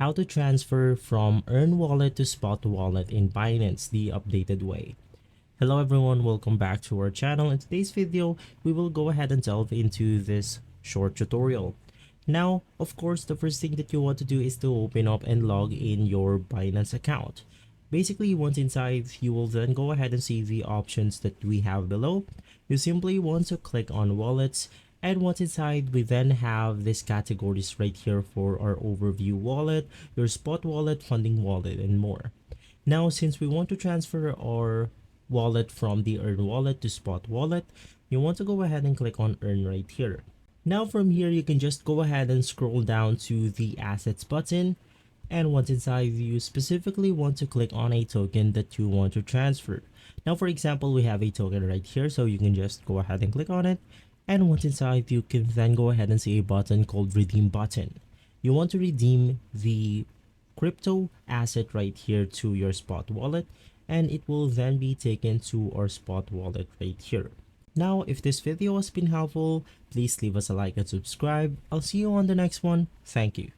how to transfer from Earn Wallet to Spot Wallet in Binance the updated way. Hello everyone, welcome back to our channel. In today's video, we will go ahead and delve into this short tutorial. Now, of course, the first thing that you want to do is to open up and log in your Binance account. Basically, once inside, you will then go ahead and see the options that we have below. You simply want to click on wallets, and once inside, we then have these categories right here for our overview wallet, your spot wallet, funding wallet, and more. Now, since we want to transfer our wallet from the Earn wallet to Spot wallet, you want to go ahead and click on Earn right here. Now from here, you can just go ahead and scroll down to the Assets button, and once inside, you specifically want to click on a token that you want to transfer. Now for example, we have a token right here, so you can just go ahead and click on it, and once inside, you can then go ahead and see a button called Redeem button. You want to redeem the crypto asset right here to your Spot wallet, and it will then be taken to our Spot wallet right here. Now, if this video has been helpful, please leave us a like and subscribe. I'll see you on the next one. Thank you.